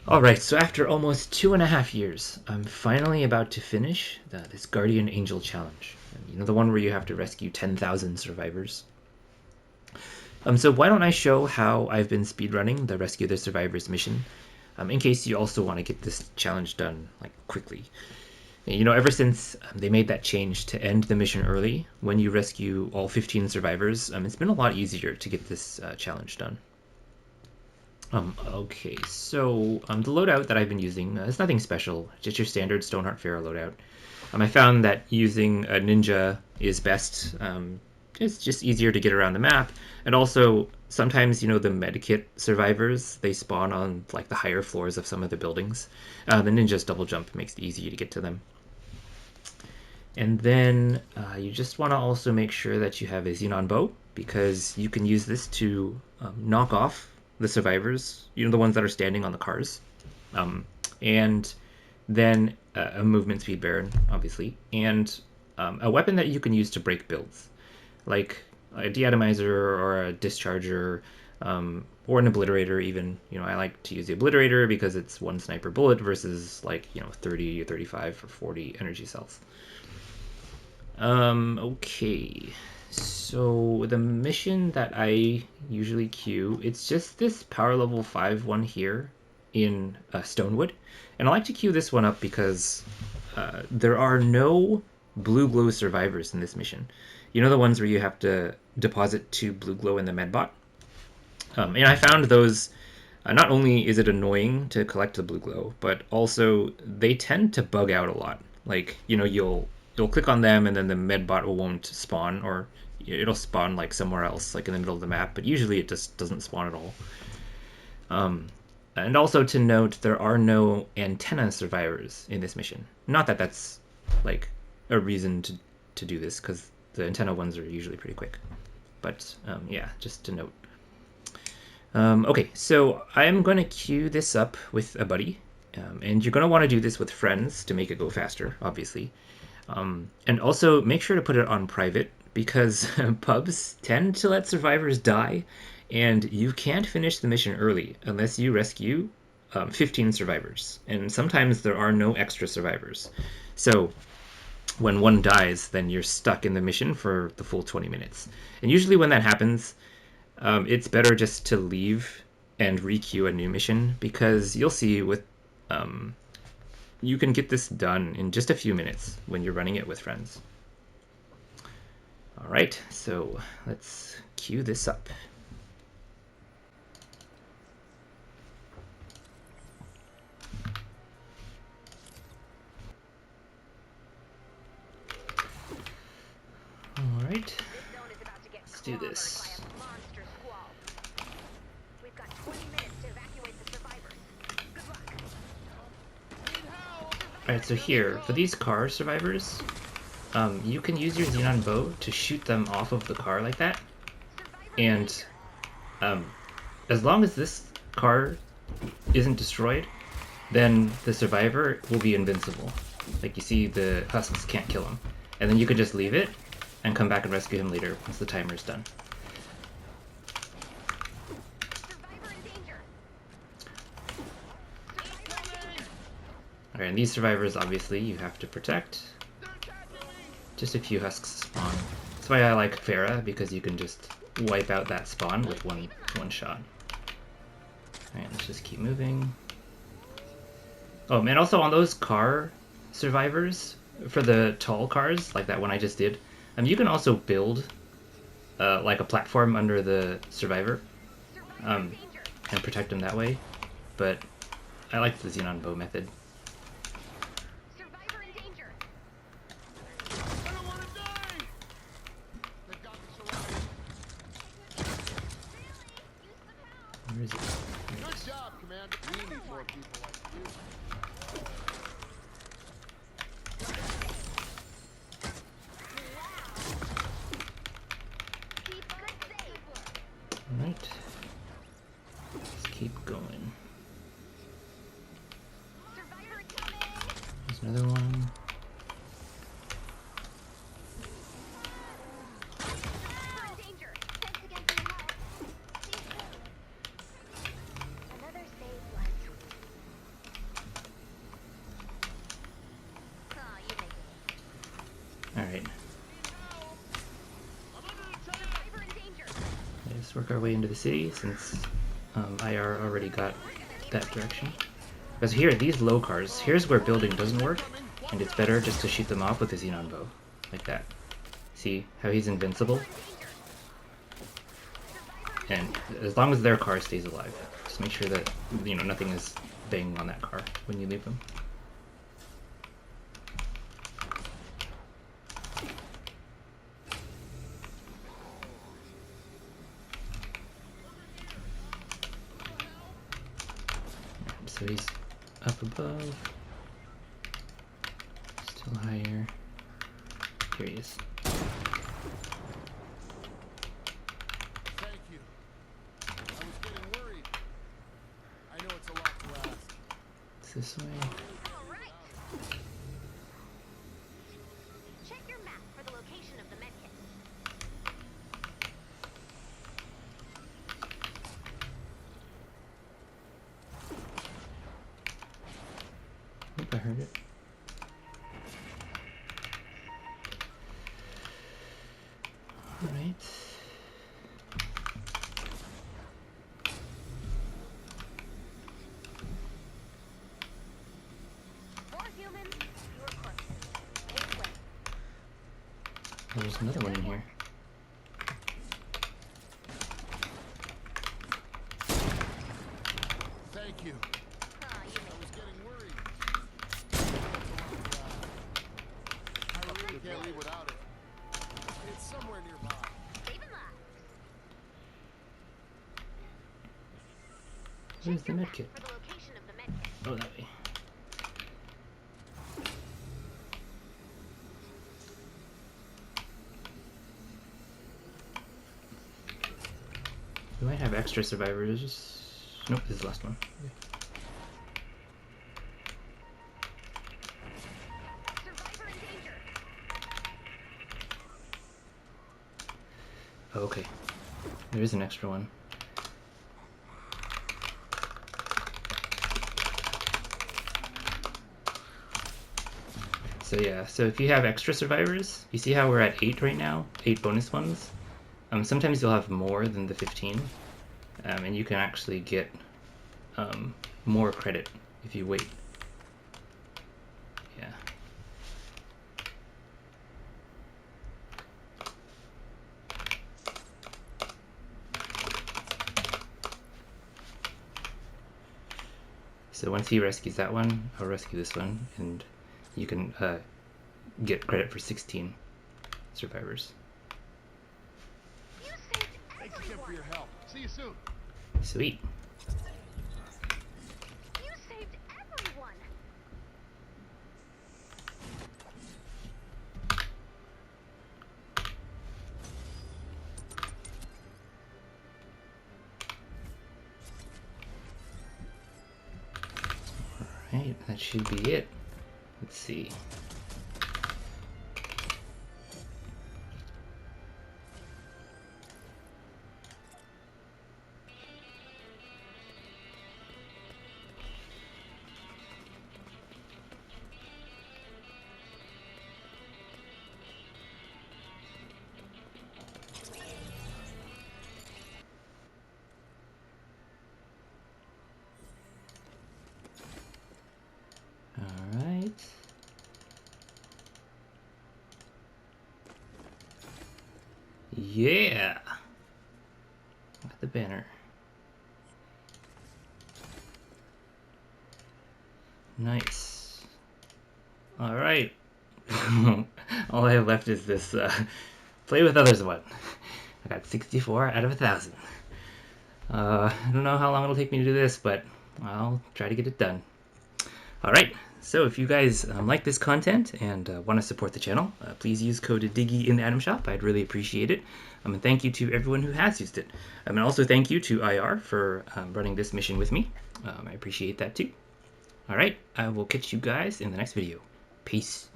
Alright, so after almost 2.5 years, I'm finally about to finish this Guardian Angel challenge. You know, the one where you have to rescue 10,000 survivors? So why don't I show how I've been speedrunning the Rescue the Survivors mission, in case you also want to get this challenge done like quickly. You know, ever since they made that change to end the mission early when you rescue all 15 survivors, it's been a lot easier to get this challenge done. Okay, so the loadout that I've been using is nothing special, just your standard Stoneheart Pharaoh loadout. I found that using a ninja is best. It's just easier to get around the map, and also sometimes, you know, the medkit survivors, they spawn on like the higher floors of some of the buildings. The ninja's double jump makes it easy to get to them. And then you just want to also make sure that you have a xenon bow, because you can use this to knock off the survivors, you know, the ones that are standing on the cars. And then a movement speed baron, obviously, and a weapon that you can use to break builds, like a deatomizer or a discharger, or an obliterator even. You know, I like to use the obliterator because it's one sniper bullet versus like, you know, 30 or 35 or 40 energy cells. Okay. So the mission that I usually queue, it's just this power level 5 one here in Stonewood. And I like to queue this one up because there are no blue glow survivors in this mission. You know, the ones where you have to deposit 2 blue glow in the medbot? And I found those, not only is it annoying to collect the blue glow, but also they tend to bug out a lot. Like, you know, you'll click on them and then the medbot won't spawn, or it'll spawn like somewhere else, like in the middle of the map, but usually it just doesn't spawn at all. And also to note, there are no antenna survivors in this mission. Not that that's like a reason to do this, because the antenna ones are usually pretty quick. But yeah, just to note. Okay, so I'm going to queue this up with a buddy, and you're going to want to do this with friends to make it go faster, obviously. And also make sure to put it on private, because pubs tend to let survivors die, and you can't finish the mission early unless you rescue 15 survivors. And sometimes there are no extra survivors. So when one dies, then you're stuck in the mission for the full 20 minutes. And usually when that happens, it's better just to leave and requeue a new mission, because you'll see with you can get this done in just a few minutes when you're running it with friends. All right, so let's queue this up. All right, let's do this. Alright, so here, for these car survivors, you can use your xenon bow to shoot them off of the car like that. And as long as this car isn't destroyed, then the survivor will be invincible. Like, you see, the husks can't kill him. And then you could just leave it and come back and rescue him later once the timer's done. Alright, and these survivors, obviously, you have to protect. Just a few husks spawn. That's why I like Farah, because you can just wipe out that spawn with one shot. Alright, let's just keep moving. Oh, man, also on those car survivors, for the tall cars, like that one I just did, you can also build like a platform under the survivor, and protect them that way. But I like the xenon bow method. Where is it? Good job, Commander. We need more people like you. Alright. Let's keep going. There's another one. work our way into the city since IR already got that direction. Because here, these low cars, here's where building doesn't work, and it's better just to shoot them off with a xenon bow, like that. See how he's invincible? And as long as their car stays alive, just make sure that, you know, nothing is banging on that car when you leave them. So he's up above, still higher. Here he is. Thank you. I was getting worried. I know it's a lot to ask. It's this way. All right. Check your map for the location of the medkit. Oop, I heard it. Alright. More humans, fewer corpses. This way. Oh, there's another one in here. Thank you. Ah, you I made was it. getting worried. I really can't leave without it. It's somewhere nearby. Saving lives. Where's the medkit? For the location of the medkit. Oh, that way. We might have extra survivors. Nope, this is the last one. Okay. Survivor in danger. Oh, okay. There is an extra one. So yeah, so if you have extra survivors, you see how we're at 8 right now? 8 bonus ones? Sometimes you'll have more than the 15, and you can actually get more credit if you wait. Yeah. So once he rescues that one, I'll rescue this one, and you can get credit for 16 survivors. You saved Thanks again for your help. See you soon. Sweet. You saved everyone. Alright, that should be it. Let's see. Alright. Yeah! Got the banner. Nice. Alright. All I have left is this play with others one. I got 64 out of 1,000. I don't know how long it'll take me to do this, but I'll try to get it done. Alright, so if you guys like this content and want to support the channel, please use code Diggy in the item shop. I'd really appreciate it. And thank you to everyone who has used it. And also thank you to IR for running this mission with me. I appreciate that too. Alright, I will catch you guys in the next video. Peace.